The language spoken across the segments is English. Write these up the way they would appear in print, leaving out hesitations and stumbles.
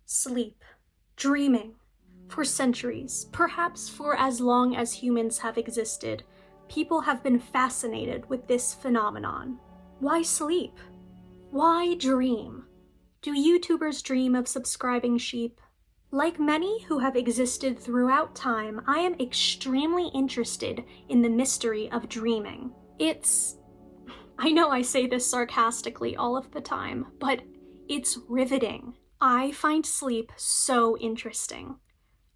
Sleep. Dreaming. For centuries, perhaps for as long as humans have existed, people have been fascinated with this phenomenon. Why sleep? Why dream? Do YouTubers dream of subscribing sheep? Like many who have existed throughout time, I am extremely interested in the mystery of dreaming. I know I say this sarcastically all of the time, but it's riveting. I find sleep so interesting.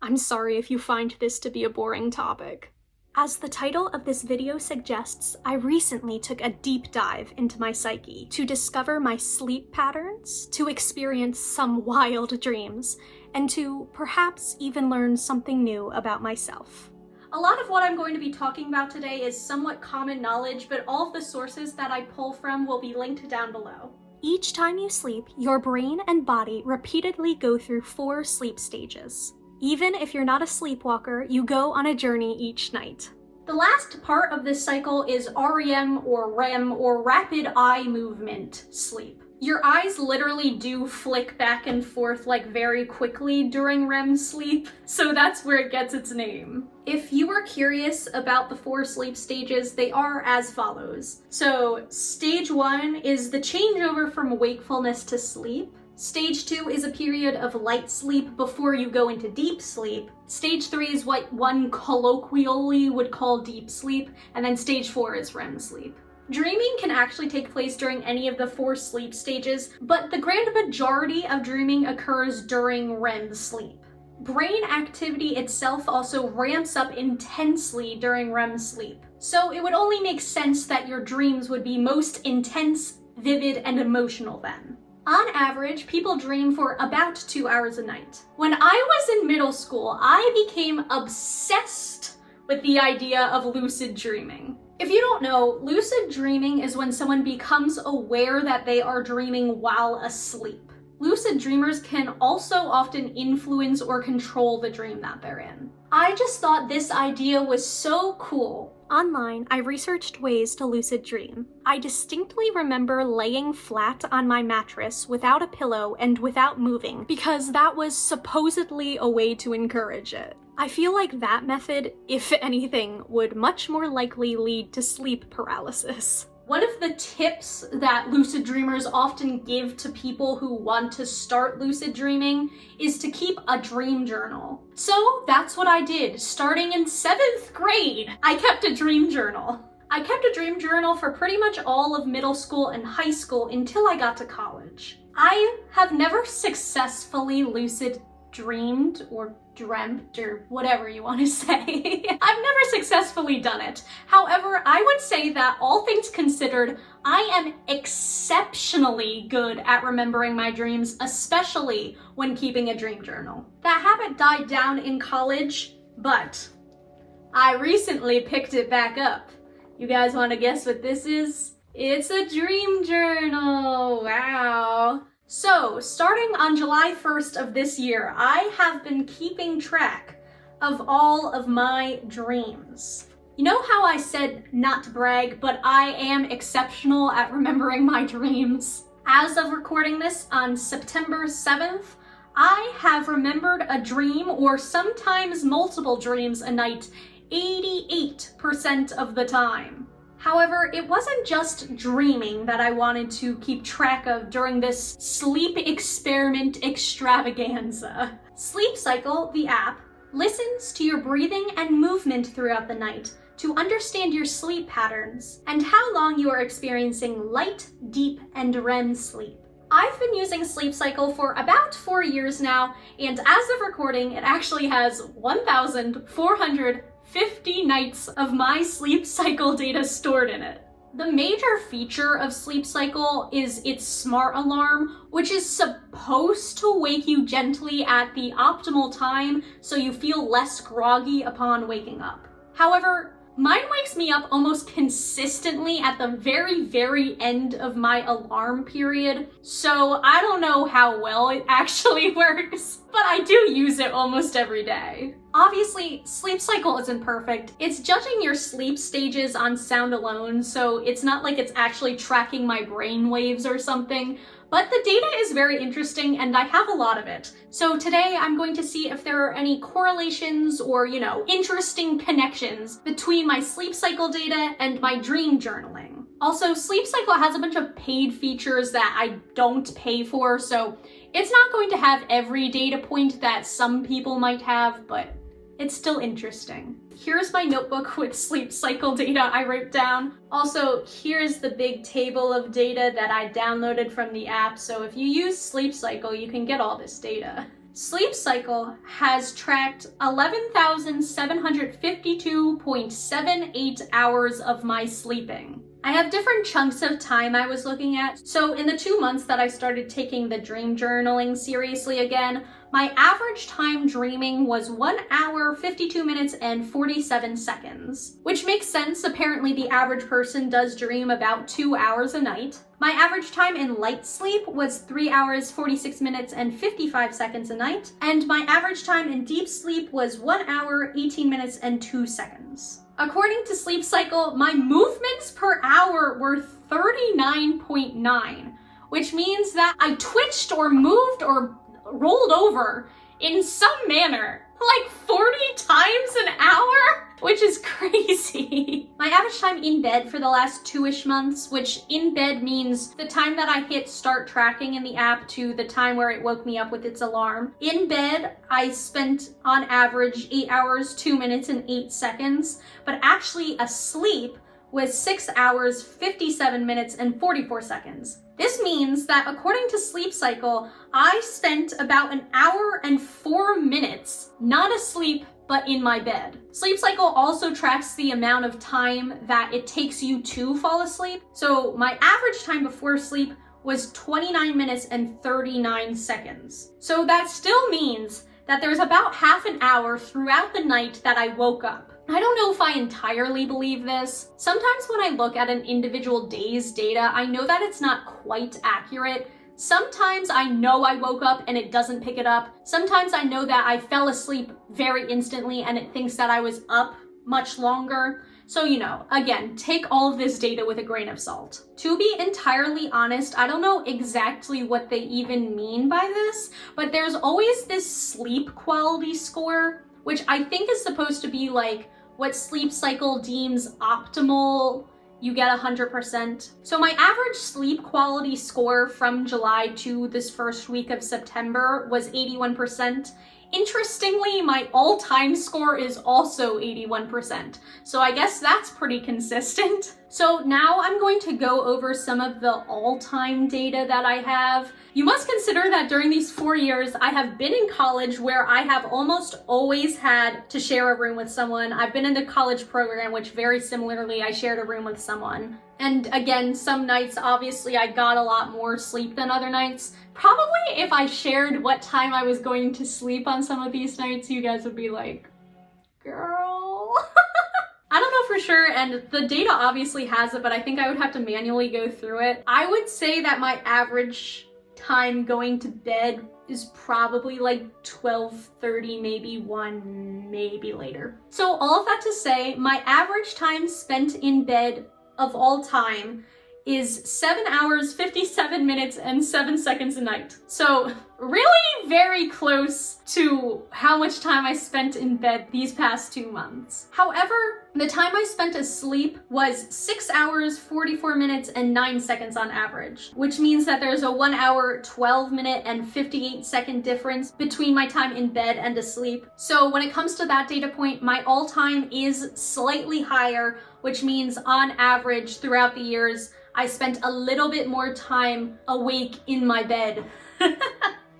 I'm sorry if you find this to be a boring topic. As the title of this video suggests, I recently took a deep dive into my psyche to discover my sleep patterns, to experience some wild dreams, and to perhaps even learn something new about myself. A lot of what I'm going to be talking about today is somewhat common knowledge, but all of the sources that I pull from will be linked down below. Each time you sleep, your brain and body repeatedly go through 4 sleep stages. Even if you're not a sleepwalker, you go on a journey each night. The last part of this cycle is REM or REM or rapid eye movement sleep. Your eyes literally do flick back and forth like very quickly during REM sleep, so that's where it gets its name. If you are curious about the 4 sleep stages, they are as follows. So stage 1 is the changeover from wakefulness to sleep. Stage 2 is a period of light sleep before you go into deep sleep. Stage 3 is what one colloquially would call deep sleep, and then stage 4 is REM sleep. Dreaming can actually take place during any of the 4 sleep stages, but the grand majority of dreaming occurs during REM sleep. Brain activity itself also ramps up intensely during REM sleep, so it would only make sense that your dreams would be most intense, vivid, and emotional then. On average, people dream for about 2 hours a night. When I was in middle school, I became obsessed with the idea of lucid dreaming. If you don't know, lucid dreaming is when someone becomes aware that they are dreaming while asleep. Lucid dreamers can also often influence or control the dream that they're in. I just thought this idea was so cool. Online, I researched ways to lucid dream. I distinctly remember laying flat on my mattress without a pillow and without moving because that was supposedly a way to encourage it. I feel like that method, if anything, would much more likely lead to sleep paralysis. One of the tips that lucid dreamers often give to people who want to start lucid dreaming is to keep a dream journal. So that's what I did. Starting in 7th grade, I kept a dream journal. I kept a dream journal for pretty much all of middle school and high school until I got to college. I have never successfully lucid dreamed or dreamt or whatever you want to say. I've never successfully done it. However, I would say that all things considered, I am exceptionally good at remembering my dreams, especially when keeping a dream journal. That habit died down in college, but I recently picked it back up. You guys want to guess what this is? It's a dream journal. Wow. So, starting on July 1st of this year, I have been keeping track of all of my dreams. You know how I said not to brag, but I am exceptional at remembering my dreams? As of recording this on September 7th, I have remembered a dream or sometimes multiple dreams a night 88% of the time. However, it wasn't just dreaming that I wanted to keep track of during this sleep experiment extravaganza. Sleep Cycle, the app, listens to your breathing and movement throughout the night to understand your sleep patterns and how long you are experiencing light, deep, and REM sleep. I've been using Sleep Cycle for about 4 years now, and as of recording, it actually has 1,450 nights of my sleep cycle data stored in it. The major feature of Sleep Cycle is its smart alarm, which is supposed to wake you gently at the optimal time so you feel less groggy upon waking up. However, mine wakes me up almost consistently at the very, very end of my alarm period, so I don't know how well it actually works, but I do use it almost every day. Obviously, Sleep Cycle isn't perfect. It's judging your sleep stages on sound alone, so it's not like it's actually tracking my brain waves or something, But the data is very interesting and I have a lot of it. So today I'm going to see if there are any correlations or, interesting connections between my sleep cycle data and my dream journaling. Also, Sleep Cycle has a bunch of paid features that I don't pay for, so it's not going to have every data point that some people might have, but it's still interesting. Here's my notebook with sleep cycle data I wrote down. Also, here's the big table of data that I downloaded from the app, so if you use Sleep Cycle, you can get all this data. Sleep Cycle has tracked 11,752.78 hours of my sleeping. I have different chunks of time I was looking at. So in the 2 months that I started taking the dream journaling seriously again, my average time dreaming was 1 hour, 52 minutes, and 47 seconds. Which makes sense, apparently the average person does dream about 2 hours a night. My average time in light sleep was 3 hours, 46 minutes, and 55 seconds a night. And my average time in deep sleep was 1 hour, 18 minutes, and 2 seconds. According to Sleep Cycle, my movements per hour were 39.9, which means that I twitched or moved or rolled over in some manner like 40 times an hour, which is crazy. My average time in bed for the last 2-ish months, which in bed means the time that I hit start tracking in the app to the time where it woke me up with its alarm. In bed, I spent on average 8 hours, 2 minutes, and 8 seconds, but actually asleep was 6 hours, 57 minutes, and 44 seconds. This means that according to Sleep Cycle, I spent about 1 hour and 4 minutes not asleep, but in my bed. Sleep Cycle also tracks the amount of time that it takes you to fall asleep. So my average time before sleep was 29 minutes and 39 seconds. So that still means that there's about half an hour throughout the night that I woke up. I don't know if I entirely believe this. Sometimes when I look at an individual day's data, I know that it's not quite accurate. Sometimes I know I woke up and it doesn't pick it up. Sometimes I know that I fell asleep very instantly and it thinks that I was up much longer. So, again, take all of this data with a grain of salt. To be entirely honest, I don't know exactly what they even mean by this, but there's always this sleep quality score, which I think is supposed to be like what Sleep Cycle deems optimal. You get 100%. So my average sleep quality score from July to this first week of September was 81%. Interestingly, my all-time score is also 81%. So I guess that's pretty consistent. So now I'm going to go over some of the all-time data that I have. You must consider that during these 4 years, I have been in college where I have almost always had to share a room with someone. I've been in the college program, which very similarly, I shared a room with someone. And again, some nights, obviously, I got a lot more sleep than other nights. Probably if I shared what time I was going to sleep on some of these nights, you guys would be like, girl. I don't know for sure, and the data obviously has it, but I think I would have to manually go through it. I would say that my average time going to bed is probably like 12:30, maybe 1, maybe later. So all of that to say, my average time spent in bed of all time is 7 hours, 57 minutes, and 7 seconds a night. So really very close to how much time I spent in bed these past 2 months. However, the time I spent asleep was 6 hours, 44 minutes, and 9 seconds on average, which means that there's a 1 hour, 12 minute, and 58 second difference between my time in bed and asleep. So when it comes to that data point, my all-time is slightly higher, which means on average throughout the years, I spent a little bit more time awake in my bed.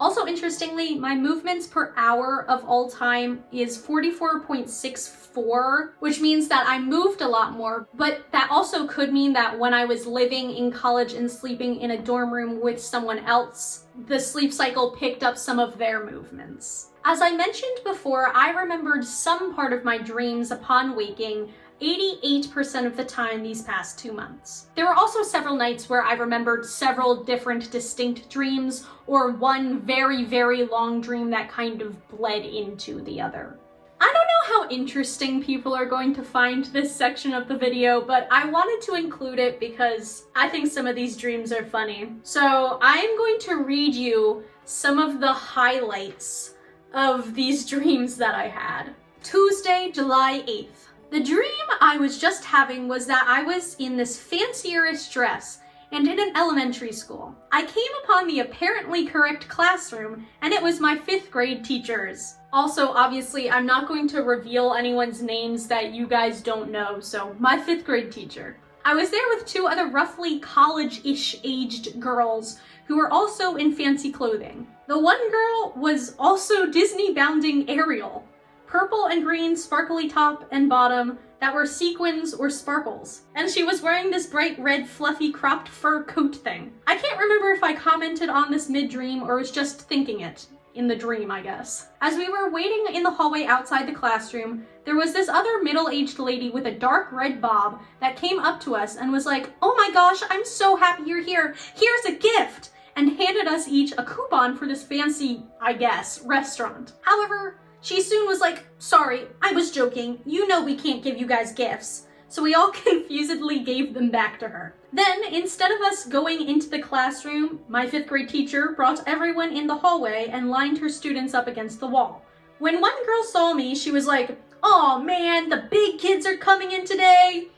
Also, interestingly, my movements per hour of all time is 44.64, which means that I moved a lot more, but that also could mean that when I was living in college and sleeping in a dorm room with someone else, the sleep cycle picked up some of their movements. As I mentioned before, I remembered some part of my dreams upon waking 88% of the time these past 2 months. There were also several nights where I remembered several different distinct dreams, or one very, very long dream that kind of bled into the other. I don't know how interesting people are going to find this section of the video, but I wanted to include it because I think some of these dreams are funny. So I am going to read you some of the highlights of these dreams that I had. Tuesday, July 8th. The dream I was just having was that I was in this fancierish dress and in an elementary school. I came upon the apparently correct classroom, and it was my 5th grade teachers. Also, obviously, I'm not going to reveal anyone's names that you guys don't know, so my 5th grade teacher. I was there with 2 other roughly college-ish aged girls who were also in fancy clothing. The one girl was also Disney-bounding Ariel. Purple and green sparkly top and bottom that were sequins or sparkles. And she was wearing this bright red fluffy cropped fur coat thing. I can't remember if I commented on this mid-dream or was just thinking it. In the dream, I guess. As we were waiting in the hallway outside the classroom, there was this other middle-aged lady with a dark red bob that came up to us and was like, "Oh my gosh, I'm so happy you're here. Here's a gift!" and handed us each a coupon for this fancy, I guess, restaurant. However, she soon was like, "Sorry, I was joking. You know we can't give you guys gifts." So we all confusedly gave them back to her. Then, instead of us going into the classroom, my 5th grade teacher brought everyone in the hallway and lined her students up against the wall. When one girl saw me, she was like, "Oh man, the big kids are coming in today."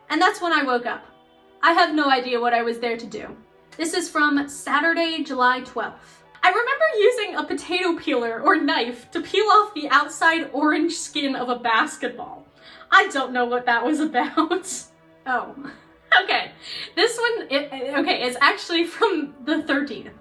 And that's when I woke up. I have no idea what I was there to do. This is from Saturday, July 12th. I remember using a potato peeler or knife to peel off the outside orange skin of a basketball. I don't know what that was about. Oh, okay. This one, is actually from the 13th.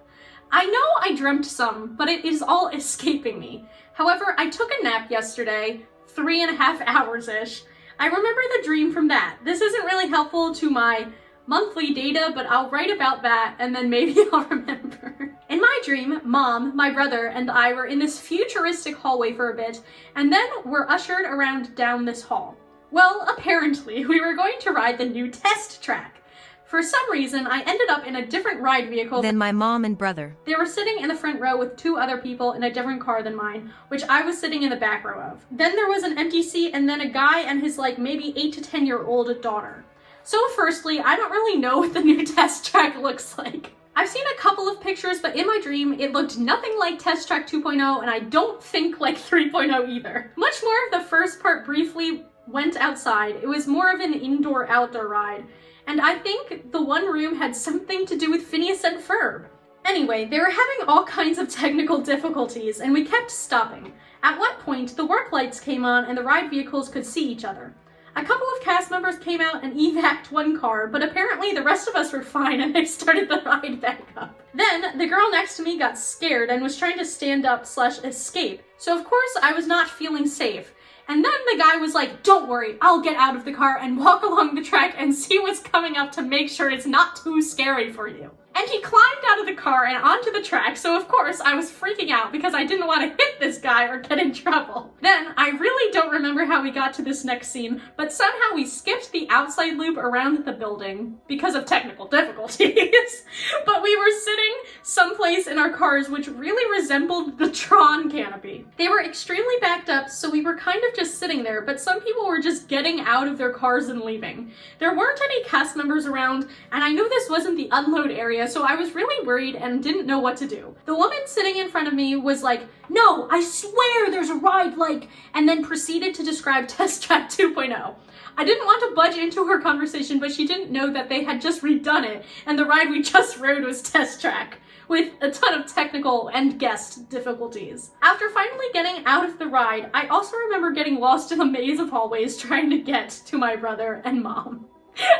I know I dreamt some, but it is all escaping me. However, I took a nap yesterday, 3.5 hours-ish. I remember the dream from that. This isn't really helpful to my monthly data, but I'll write about that and then maybe I'll remember. In my dream, Mom, my brother, and I were in this futuristic hallway for a bit, and then were ushered around down this hall. Well, apparently, we were going to ride the new test track. For some reason, I ended up in a different ride vehicle than my mom and brother. They were sitting in the front row with 2 other people in a different car than mine, which I was sitting in the back row of. Then there was an empty seat and then a guy and his maybe 8 to 10-year-old daughter. So firstly, I don't really know what the new test track looks like. I've seen a couple of pictures, but in my dream, it looked nothing like Test Track 2.0, and I don't think like 3.0 either. Much more of the first part briefly went outside. It was more of an indoor-outdoor ride, and I think the one room had something to do with Phineas and Ferb. Anyway, they were having all kinds of technical difficulties, and we kept stopping. At one point, the work lights came on and the ride vehicles could see each other. A couple of cast members came out and evac'd one car, but apparently the rest of us were fine and they started the ride back up. Then, the girl next to me got scared and was trying to stand up/escape, so of course I was not feeling safe. And then the guy was like, "Don't worry, I'll get out of the car and walk along the track and see what's coming up to make sure it's not too scary for you." And he climbed out of the car and onto the track, so of course I was freaking out because I didn't want to hit this guy or get in trouble. Then, I really don't remember how we got to this next scene, but somehow we skipped the outside loop around the building because of technical difficulties. But we were sitting someplace in our cars which really resembled the Tron canopy. They were extremely backed up, so we were kind of just sitting there, but some people were just getting out of their cars and leaving. There weren't any cast members around, and I knew this wasn't the unload area, so I was really worried and didn't know what to do. The woman sitting in front of me was like, "No, I swear there's a ride like," and then proceeded to describe Test Track 2.0. I didn't want to budge into her conversation, but she didn't know that they had just redone it, and the ride we just rode was Test Track, with a ton of technical and guest difficulties. After finally getting out of the ride, I also remember getting lost in a maze of hallways trying to get to my brother and Mom.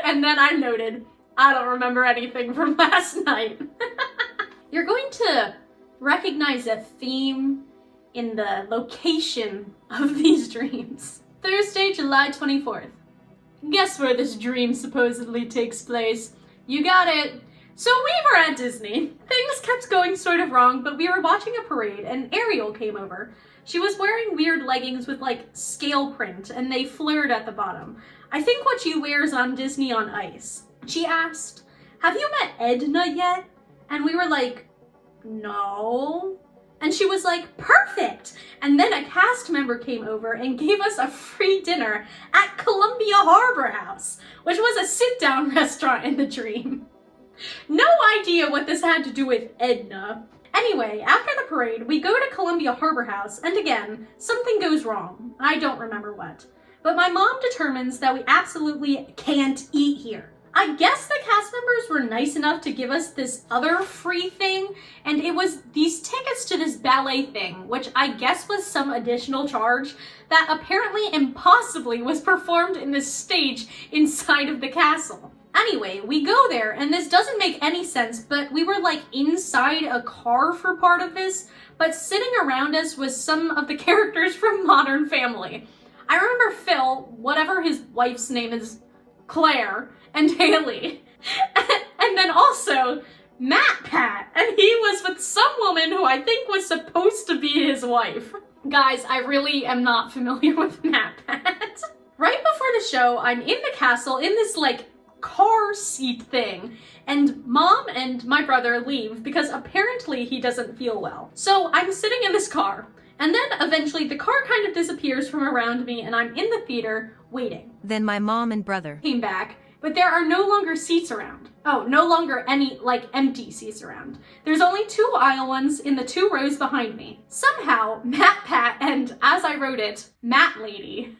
And then I noted, I don't remember anything from last night. You're going to recognize a theme in the location of these dreams. Thursday, July 24th. Guess where this dream supposedly takes place? You got it. So we were at Disney. Things kept going sort of wrong, but we were watching a parade and Ariel came over. She was wearing weird leggings with scale print and they flared at the bottom. I think what she wears on Disney on Ice. She asked, "Have you met Edna yet?" And we were like, "No." And she was like, perfect! And then a cast member came over and gave us a free dinner at Columbia Harbor House, which was a sit-down restaurant in the dream. No idea what this had to do with Edna. Anyway, after the parade, we go to Columbia Harbor House, and again, something goes wrong. I don't remember what. But my mom determines that we absolutely can't eat here. I guess the cast members were nice enough to give us this other free thing, and it was these tickets to this ballet thing, which I guess was some additional charge that apparently impossibly was performed in this stage inside of the castle. Anyway, we go there, and this doesn't make any sense, but we were like inside a car for part of this, but sitting around us was some of the characters from Modern Family. I remember Phil, whatever his wife's name is, Claire, and Haley. And then also Matt Pat, and he was with some woman who I think was supposed to be his wife. Guys, I really am not familiar with Matt Pat. Right before the show, I'm in the castle in this like car seat thing, and Mom and my brother leave because apparently he doesn't feel well. So I'm sitting in this car, and then eventually the car kind of disappears from around me and I'm in the theater waiting. Then my mom and brother came back, but there are no longer seats around. Oh, no longer any like empty seats around. There's only 2 aisle ones in the 2 rows behind me. Somehow Matt Pat and, as I wrote it, Matt Lady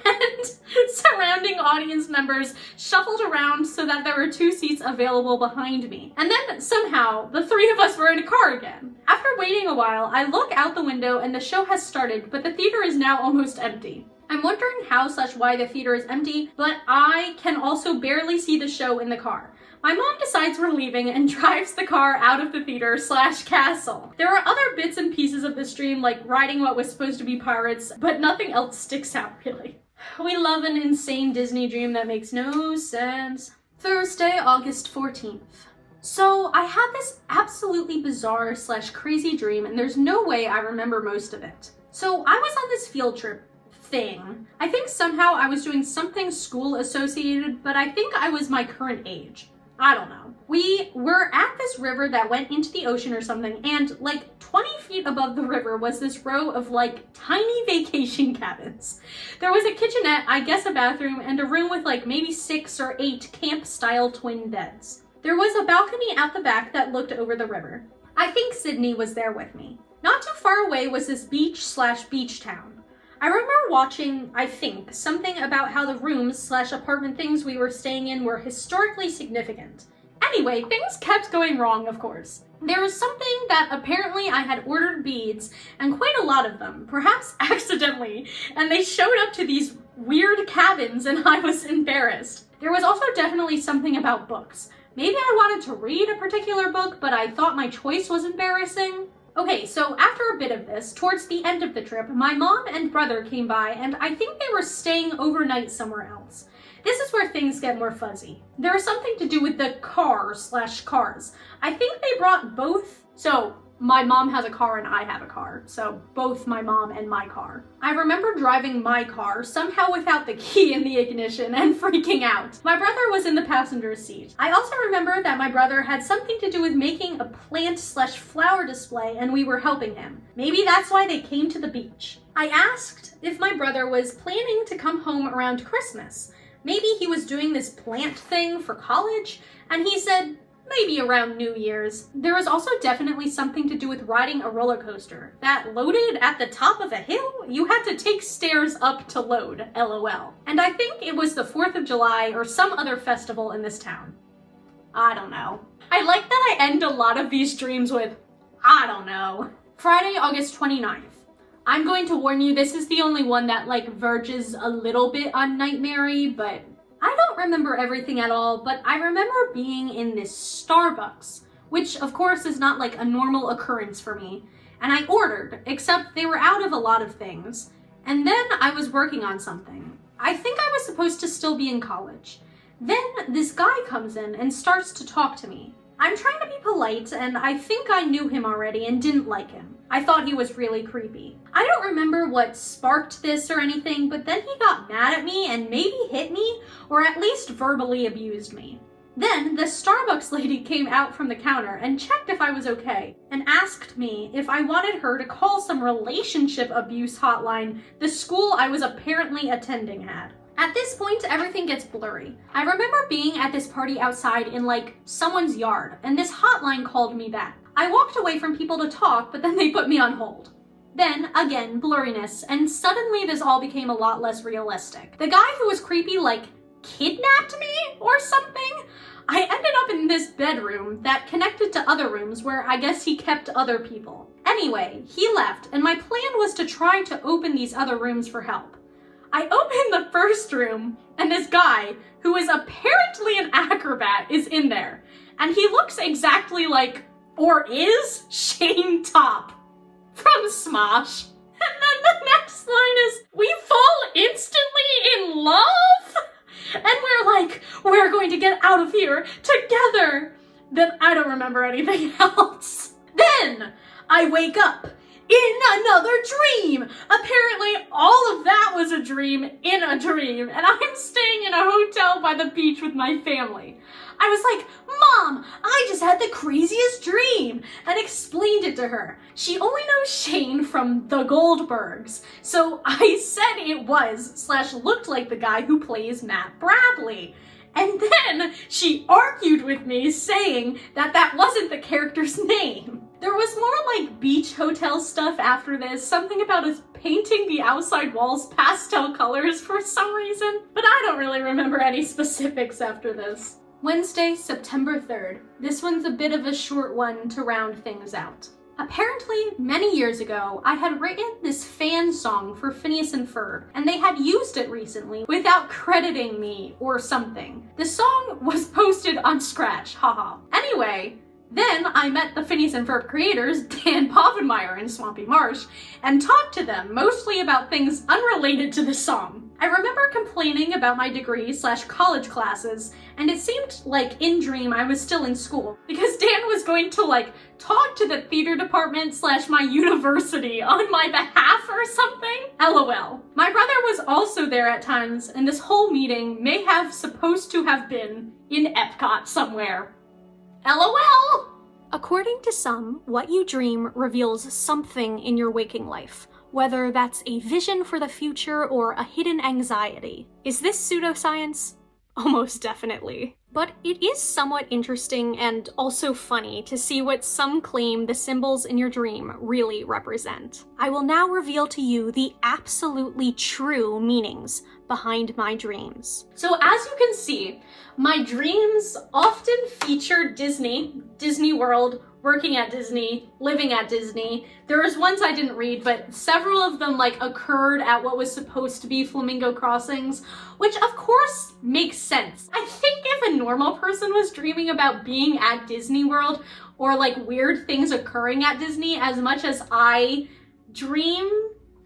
and surrounding audience members shuffled around so that there were 2 seats available behind me. And then somehow the 3 of us were in a car again. After waiting a while, I look out the window and the show has started, but the theater is now almost empty. I'm wondering how/why the theater is empty, but I can also barely see the show in the car. My mom decides we're leaving and drives the car out of the theater/castle. There are other bits and pieces of this dream, like riding what was supposed to be pirates, but nothing else sticks out really. We love an insane Disney dream that makes no sense. Thursday, August 14th. So I had this absolutely bizarre/crazy dream, and there's no way I remember most of it. So I was on this field trip thing. I think somehow I was doing something school associated, but I think I was my current age. I don't know. We were at this river that went into the ocean or something, and like 20 feet above the river was this row of like tiny vacation cabins. There was a kitchenette, I guess a bathroom, and a room with like maybe 6 or 8 camp-style twin beds. There was a balcony at the back that looked over the river. I think Sydney was there with me. Not too far away was this beach/beach town. I remember watching, I think, something about how the rooms/apartment things we were staying in were historically significant. Anyway, things kept going wrong, of course. There was something that apparently I had ordered beads, and quite a lot of them, perhaps accidentally, and they showed up to these weird cabins and I was embarrassed. There was also definitely something about books. Maybe I wanted to read a particular book, but I thought my choice was embarrassing. Okay, so after a bit of this, towards the end of the trip, my mom and brother came by, and I think they were staying overnight somewhere else. This is where things get more fuzzy. There is something to do with the car/cars. I think they brought both, so my mom has a car and I have a car, so both my mom and my car. I remember driving my car, somehow without the key in the ignition, and freaking out. My brother was in the passenger seat. I also remember that my brother had something to do with making a plant/flower display and we were helping him. Maybe that's why they came to the beach. I asked if my brother was planning to come home around Christmas. Maybe he was doing this plant thing for college, and he said, maybe around New Year's. There was also definitely something to do with riding a roller coaster that loaded at the top of a hill. You had to take stairs up to load, LOL. And I think it was the 4th of July or some other festival in this town. I don't know. I like that I end a lot of these dreams with, I don't know. Friday, August 29th. I'm going to warn you, this is the only one that like verges a little bit on nightmare-y, but I don't remember everything at all, but I remember being in this Starbucks, which of course is not like a normal occurrence for me, and I ordered, except they were out of a lot of things, and then I was working on something. I think I was supposed to still be in college. Then this guy comes in and starts to talk to me. I'm trying to be polite, and I think I knew him already and didn't like him. I thought he was really creepy. I don't remember what sparked this or anything, but then he got mad at me and maybe hit me, or at least verbally abused me. Then the Starbucks lady came out from the counter and checked if I was okay and asked me if I wanted her to call some relationship abuse hotline the school I was apparently attending had. At this point, everything gets blurry. I remember being at this party outside in like someone's yard, and this hotline called me back. I walked away from people to talk, but then they put me on hold. Then, again, blurriness, and suddenly this all became a lot less realistic. The guy who was creepy, like, kidnapped me or something? I ended up in this bedroom that connected to other rooms where I guess he kept other people. Anyway, he left, and my plan was to try to open these other rooms for help. I opened the first room, and this guy, who is apparently an acrobat, is in there. And he looks exactly like, or is, Shane Top from Smosh. And then the next line is, we fall instantly in love? And we're like, we're going to get out of here together. Then I don't remember anything else. Then I wake up in another dream. Apparently all of that was a dream in a dream, and I'm staying in a hotel by the beach with my family. I was like, Mom, I just had the craziest dream, and explained it to her. She only knows Shane from The Goldbergs, so I said it was / looked like the guy who plays Matt Bradley. And then she argued with me saying that that wasn't the character's name. There was more like beach hotel stuff after this, something about us painting the outside walls pastel colors for some reason, but I don't really remember any specifics after this. Wednesday, September 3rd. This one's a bit of a short one to round things out. Apparently, many years ago, I had written this fan song for Phineas and Ferb, and they had used it recently without crediting me or something. The song was posted on Scratch, haha. Anyway, then I met the Phineas and Ferb creators, Dan Povenmire and Swampy Marsh, and talked to them mostly about things unrelated to the song. I remember complaining about my degree / college classes, and it seemed like in dream I was still in school, because Dan was going to like talk to the theater department / my university on my behalf or something. LOL. My brother was also there at times, and this whole meeting may have supposed to have been in Epcot somewhere. LOL! According to some, what you dream reveals something in your waking life, whether that's a vision for the future or a hidden anxiety. Is this pseudoscience? Almost definitely. But it is somewhat interesting and also funny to see what some claim the symbols in your dream really represent. I will now reveal to you the absolutely true meanings behind my dreams. So as you can see, my dreams often feature Disney, Disney World, working at Disney, living at Disney. There was ones I didn't read, but several of them like occurred at what was supposed to be Flamingo Crossings, which of course makes sense. I think if a normal person was dreaming about being at Disney World or like weird things occurring at Disney as much as I dream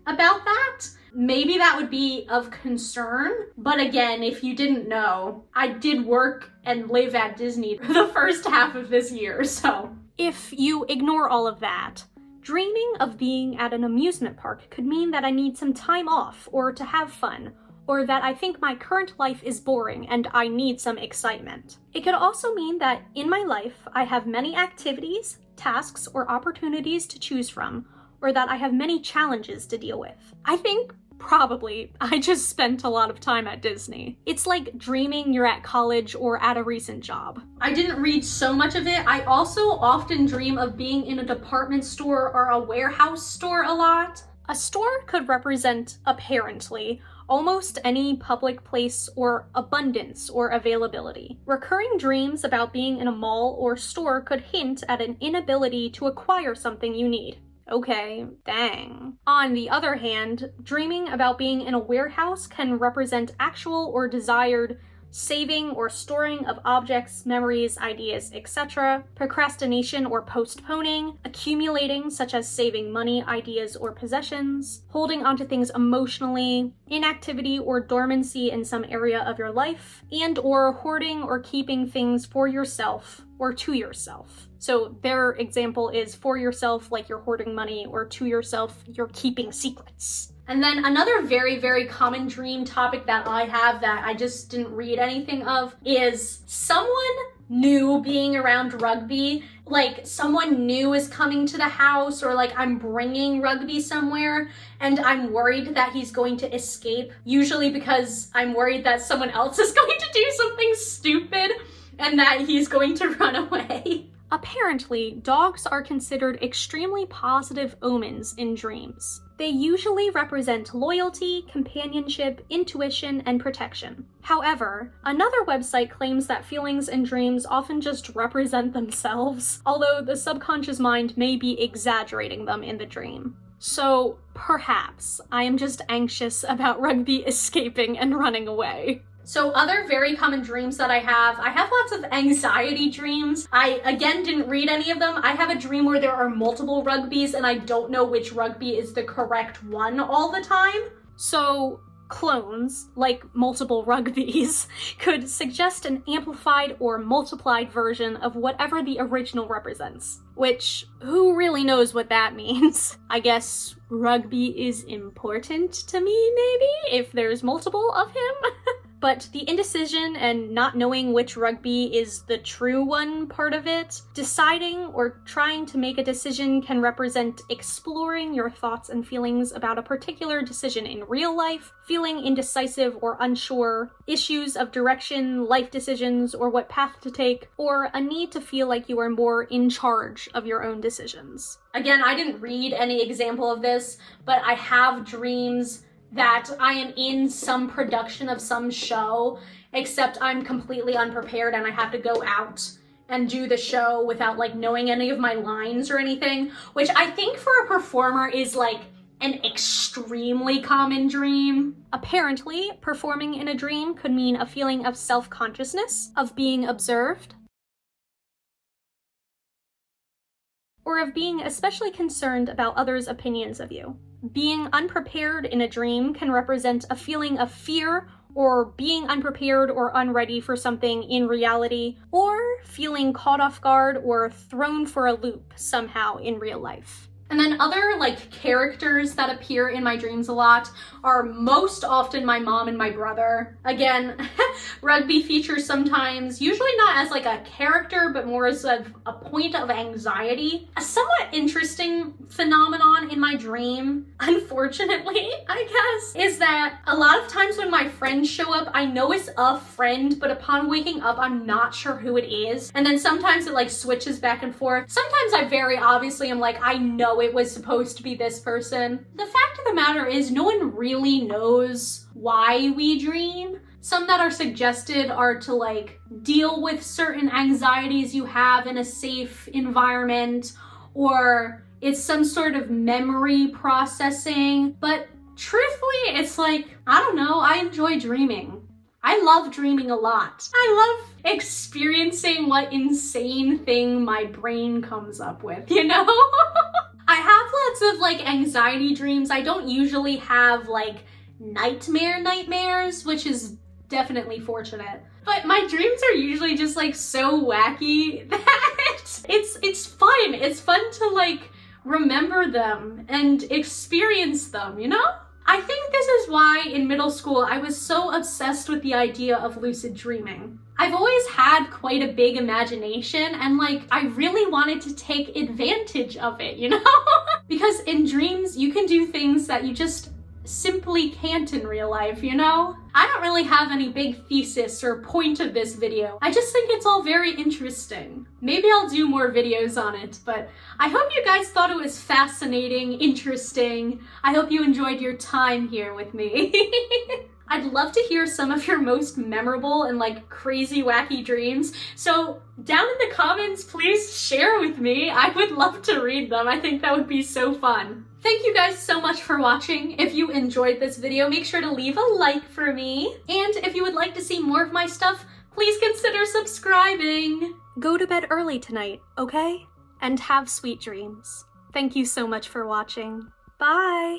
about that, maybe that would be of concern. But again, if you didn't know, I did work and live at Disney for the first half of this year, so. If you ignore all of that, dreaming of being at an amusement park could mean that I need some time off or to have fun, or that I think my current life is boring and I need some excitement. It could also mean that in my life, I have many activities, tasks, or opportunities to choose from, or that I have many challenges to deal with. I think probably I just spent a lot of time at Disney. It's like dreaming you're at college or at a recent job. I didn't read so much of it. I also often dream of being in a department store or a warehouse store a lot. A store could represent, apparently, almost any public place or abundance or availability. Recurring dreams about being in a mall or store could hint at an inability to acquire something you need. Okay, dang. On the other hand, dreaming about being in a warehouse can represent actual or desired saving or storing of objects, memories, ideas, etc., procrastination or postponing, accumulating such as saving money, ideas, or possessions, holding onto things emotionally, inactivity or dormancy in some area of your life, and or hoarding or keeping things for yourself or to yourself. So their example is for yourself, like you're hoarding money, or to yourself, you're keeping secrets. And then another very, very common dream topic that I have that I just didn't read anything of is someone new being around rugby. Like someone new is coming to the house, or like I'm bringing rugby somewhere and I'm worried that he's going to escape, usually because I'm worried that someone else is going to do something stupid and that he's going to run away. Apparently, dogs are considered extremely positive omens in dreams. They usually represent loyalty, companionship, intuition, and protection. However, another website claims that feelings in dreams often just represent themselves, although the subconscious mind may be exaggerating them in the dream. So perhaps I am just anxious about rugby escaping and running away. So other very common dreams that I have lots of anxiety dreams. I, again, didn't read any of them. I have a dream where there are multiple rugbys and I don't know which rugby is the correct one all the time. So clones, like multiple rugbys, could suggest an amplified or multiplied version of whatever the original represents. Which, who really knows what that means? I guess rugby is important to me, maybe, if there's multiple of him? But the indecision and not knowing which rugby is the true one part of it, deciding or trying to make a decision can represent exploring your thoughts and feelings about a particular decision in real life, feeling indecisive or unsure, issues of direction, life decisions, or what path to take, or a need to feel like you are more in charge of your own decisions. Again, I didn't read any example of this, but I have dreams that I am in some production of some show, except I'm completely unprepared and I have to go out and do the show without like knowing any of my lines or anything, which I think for a performer is like an extremely common dream. Apparently, performing in a dream could mean a feeling of self-consciousness, of being observed, or of being especially concerned about others' opinions of you. Being unprepared in a dream can represent a feeling of fear, or being unprepared or unready for something in reality, or feeling caught off guard or thrown for a loop somehow in real life. And then other like characters that appear in my dreams a lot are most often my mom and my brother. Again, rugby features sometimes, usually not as like a character, but more as a point of anxiety. A somewhat interesting phenomenon in my dream, unfortunately, I guess, is that a lot of times when my friends show up, I know it's a friend, but upon waking up, I'm not sure who it is. And then sometimes it like switches back and forth. Sometimes I very obviously am like, I know it was supposed to be this person. The fact of the matter is no one really knows why we dream. Some that are suggested are to like deal with certain anxieties you have in a safe environment, or it's some sort of memory processing. But truthfully, it's like, I don't know, I enjoy dreaming. I love dreaming a lot. I love experiencing what insane thing my brain comes up with, you know? I have lots of like anxiety dreams. I don't usually have like nightmares, which is definitely fortunate. But my dreams are usually just like so wacky that it's fun. It's fun to like remember them and experience them, you know? I think this is why in middle school I was so obsessed with the idea of lucid dreaming. I've always had quite a big imagination and like I really wanted to take advantage of it, you know? Because in dreams you can do things that you just simply can't in real life, you know? I don't really have any big thesis or point of this video. I just think it's all very interesting. Maybe I'll do more videos on it, but I hope you guys thought it was fascinating, interesting. I hope you enjoyed your time here with me. I'd love to hear some of your most memorable and like crazy wacky dreams. So down in the comments, please share with me. I would love to read them. I think that would be so fun. Thank you guys so much for watching. If you enjoyed this video, make sure to leave a like for me. And if you would like to see more of my stuff, please consider subscribing. Go to bed early tonight, okay? And have sweet dreams. Thank you so much for watching. Bye!